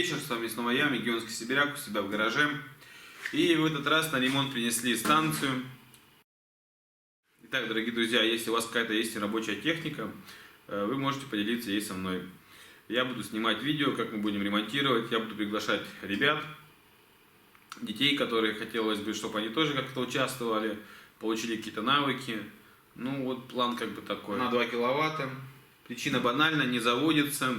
вечер, с вами снова я, Мегионский Сибиряк, у себя в гараже. И в этот раз на ремонт принесли станцию. Итак, дорогие друзья, если у вас какая-то есть рабочая техника, вы можете поделиться ей со мной. Я буду снимать видео, как мы будем ремонтировать, я буду приглашать ребят, детей, которые хотелось бы, чтобы они тоже как-то участвовали, получили какие-то навыки. Ну вот план как бы такой. На 2 киловатта. Причина банальна, не заводится.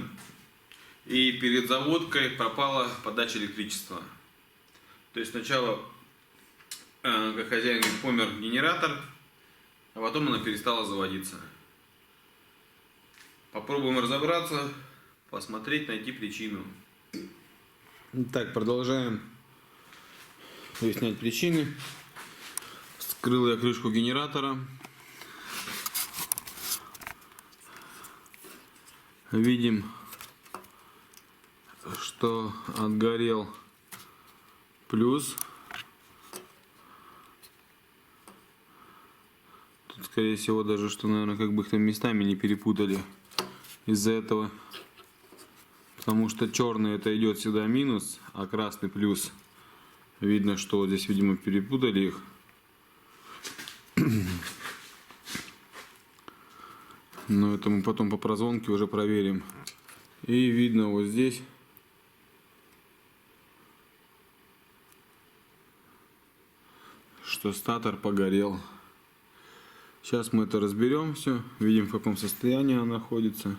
И перед заводкой пропала подача электричества. То есть сначала, как хозяин говорит, помер генератор, а потом она перестала заводиться. Попробуем разобраться, посмотреть, найти причину. Так, продолжаем выяснять причины. Вскрыл я крышку генератора. Видим, что отгорел плюс. Тут, скорее всего, даже, что, наверное, как бы их там местами не перепутали из-за этого. Потому что черный это идет всегда минус, а красный плюс. Видно, что вот здесь, видимо, перепутали их. Но это мы потом по прозвонке уже проверим. И видно вот здесь, что статор погорел. Сейчас мы это разберем все. Видим, в каком состоянии она находится.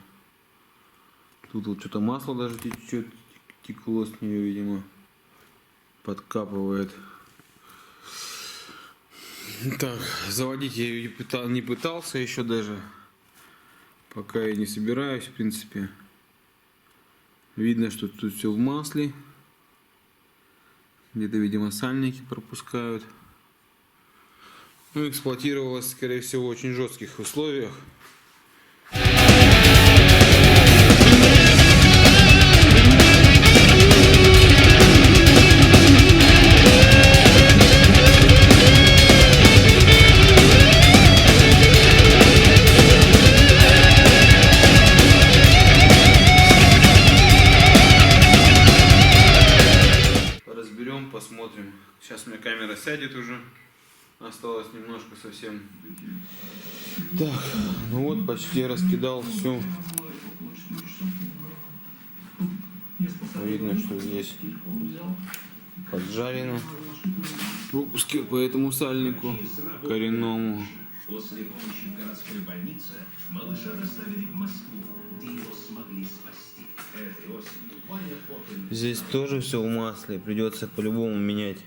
Тут вот что-то масло даже течет, текло с нее, видимо, подкапывает. Так, заводить я ее не пытался еще даже. Пока я не собираюсь, в принципе. Видно, что тут все в масле. Где-то, видимо, сальники пропускают. Ну, эксплуатировалось, скорее всего, в очень жестких условиях. Разберем, посмотрим. Сейчас у меня камера сядет уже. Осталось немножко совсем. Так, ну вот почти раскидал все. Видно, что здесь поджарено. Пропуски по этому сальнику коренному. После помощи в городской больнице малыша доставили в Москву, где его смогли спасти. Этой осенью Здесь тоже все в масле, придется по-любому менять.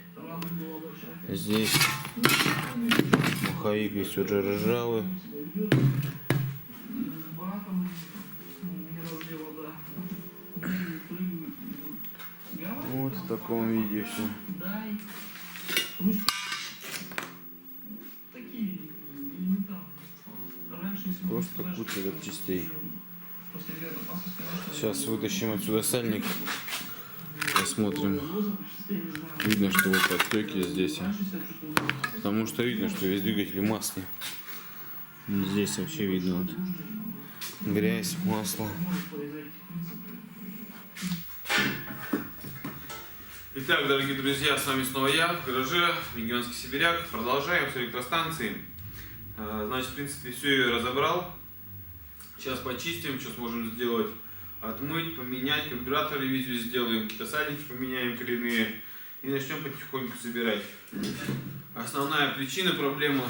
Здесь маховик весь уже ржавый. Вот в таком виде все. Просто куча запчастей. Сейчас вытащим отсюда сальник. Посмотрим. Видно, что вот подтеки здесь. Потому что видно, что весь двигатель в масле. Здесь вообще видно вот грязь, масло. Итак, дорогие друзья, с вами снова я в гараже, Мегионский Сибиряк. Продолжаем с электростанции. Значит, в принципе, все я разобрал. Сейчас почистим, что сможем сделать. Отмыть, поменять, карбюратор ревизию сделаем, какие-то сальники поменяем коренные и начнем потихоньку собирать. Основная причина проблемы,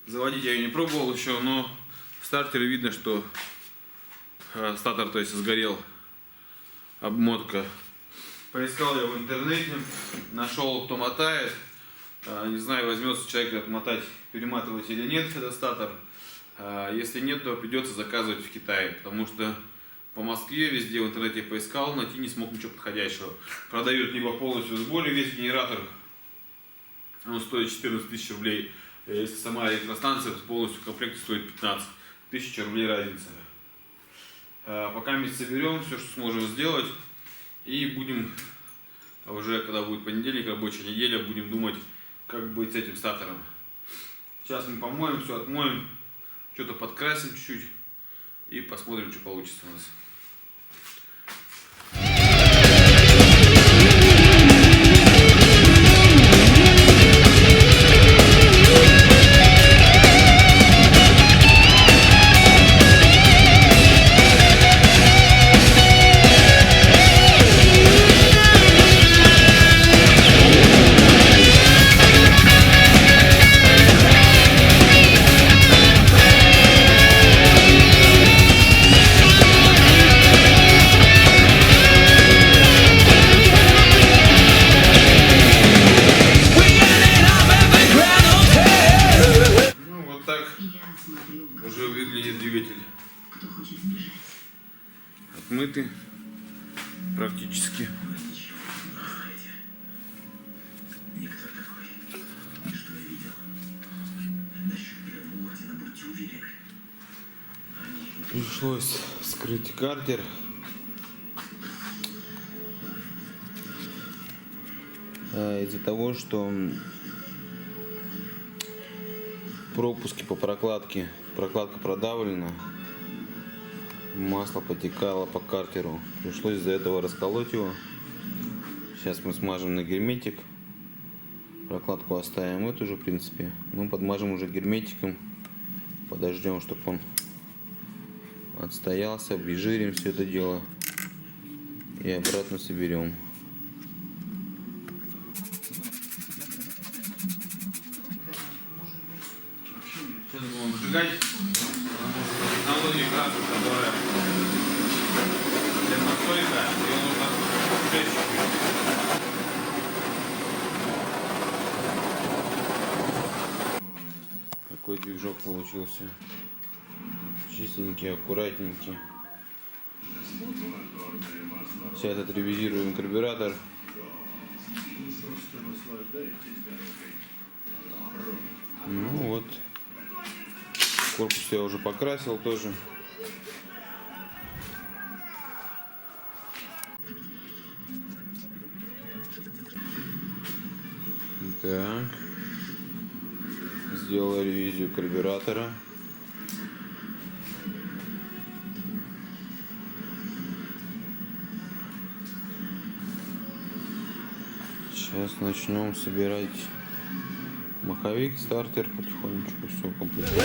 заводить я ее не пробовал еще, но в стартере видно, что статор, то есть, сгорел, обмотка. Поискал я в интернете, нашел, кто мотает. Не знаю, возьмется человек отмотать, перематывать или нет этот статор. Если нет, то придется заказывать в Китае, потому что по Москве везде в интернете поискал, найти не смог ничего подходящего. Продают либо полностью с болью весь генератор, он стоит 14 тысяч рублей. Если сама электростанция, то полностью в комплекте стоит 15 тысяч рублей разница. Пока мы соберем все, что сможем сделать, и будем уже, когда будет понедельник, рабочая неделя, будем думать, как быть с этим статором. Сейчас мы помоем, все отмоем. Что-то подкрасим чуть-чуть и посмотрим, что получится у нас. смыты практически. Пришлось вскрыть картер. Из-за того, что пропуски по прокладке, прокладка продавлена, масло потекало по картеру. Пришлось из-за этого расколоть его. Сейчас мы смажем на герметик. Прокладку оставим эту же, в принципе. Мы подмажем уже герметиком. Подождем, чтобы он отстоялся, обезжирим все это дело и обратно соберем. Сейчас будем выжигать технологию красок, которая термостойка, ее нужно сжечь чуть-чуть. Какой движок получился. Чистенький, аккуратненький. Сейчас отревизируем карбюратор. Ну вот. Корпус я уже покрасил тоже. Так. Сделал ревизию карбюратора. Сейчас начнем собирать маховик, стартер, потихонечку все комплектуем.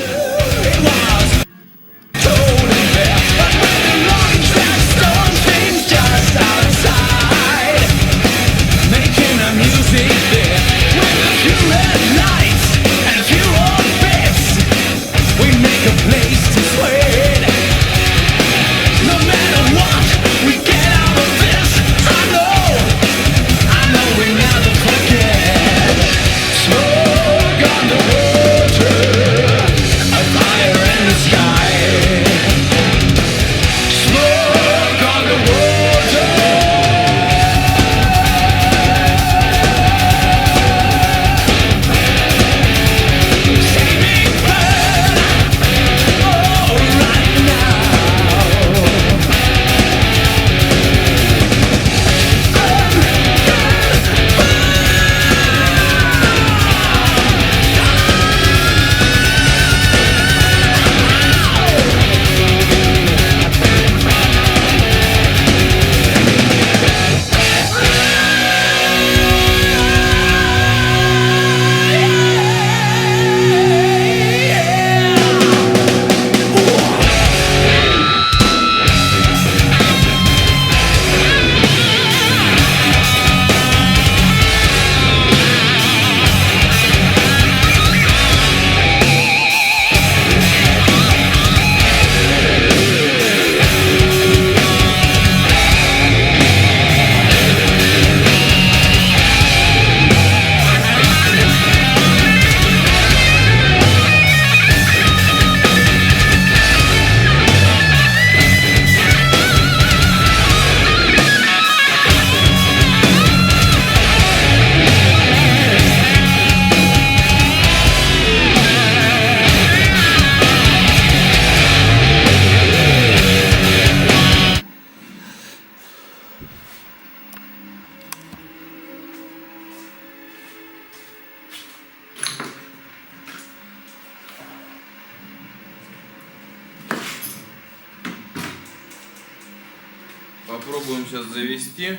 Попробуем сейчас завести.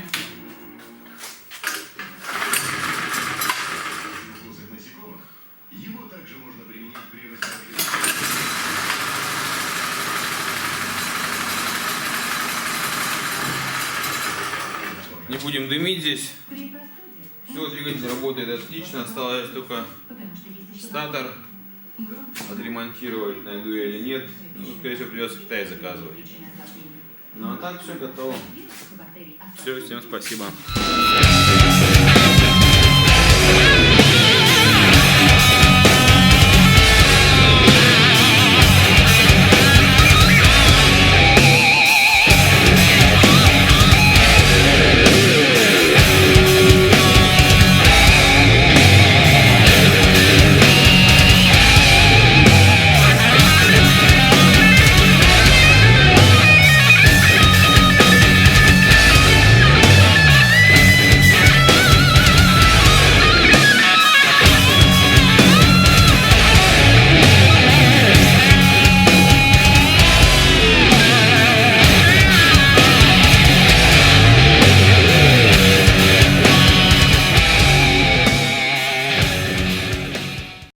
Его также можно применить при размножении. Не будем дымить здесь. Все, двигатель работает отлично. Осталось только статор отремонтировать, найду я или нет. Ну, скорее всего, придется в Китае заказывать. Ну а так все готово. Все, всем спасибо.